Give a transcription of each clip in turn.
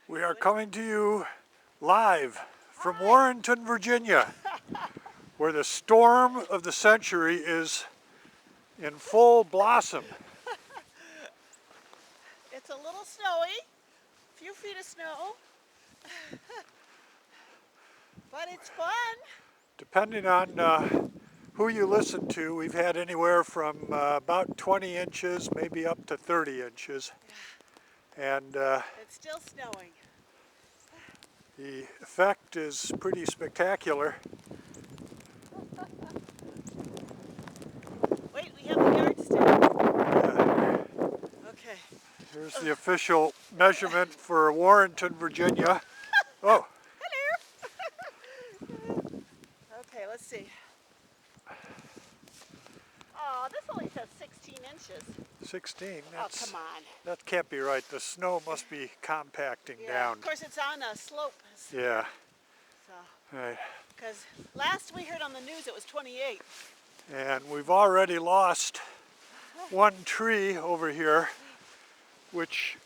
We are coming to you live from Warrenton, Virginia, where the storm of the century is in full blossom. It's a little snowy, a few feet of snow, but it's fun. Depending on who you listen to, we've had anywhere from about 20 inches, maybe up to 30 inches. And It's still snowing. the effect is pretty spectacular. Wait, we have a yardstick. Okay. Here's the official measurement for Warrenton, Virginia. Oh. Hello. Okay, let's see. Oh, this only says 16 inches. 16? Oh, come on. That can't be right. The snow must be compacting down. Of course, it's on a slope. Yeah. So, right. Because last we heard on the news it was 28. And we've already lost one tree over here, which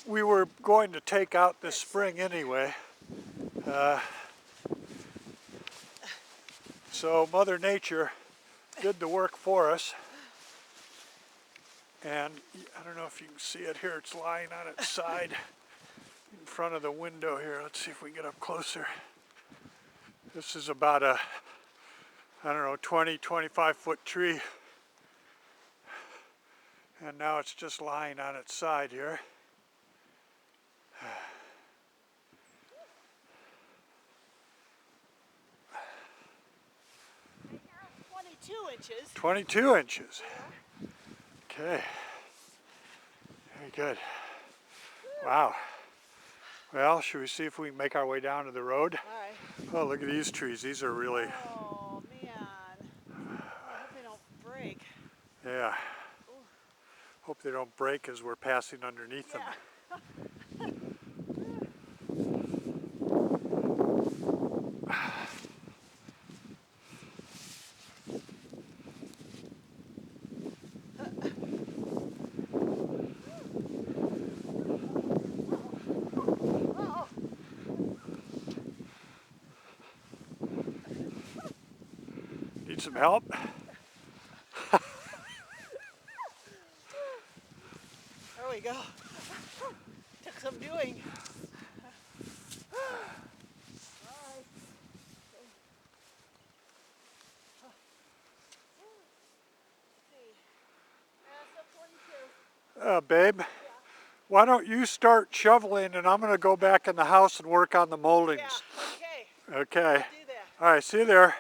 we were going to take out this spring anyway. So Mother Nature did the work for us. And I don't know if you can see it here, it's lying on its side in front of the window here. Let's see if we get up closer. This is about a, I don't know, 20, 25 foot tree. And now it's just lying on its side here. And you're up 22 inches. 22 inches. Okay. Very good. Wow. Well, should we see if we can make our way down to the road? All right. Oh, look at these trees. These are really... Oh, man. Oh, I hope they don't break. Yeah. Ooh. Hope they don't break as we're passing underneath them. Need some help? There we go. Took some doing. Babe, why don't you start shoveling and I'm going to go back in the house and work on the moldings. Yeah, okay. Okay. I'll do that. All right, see you there.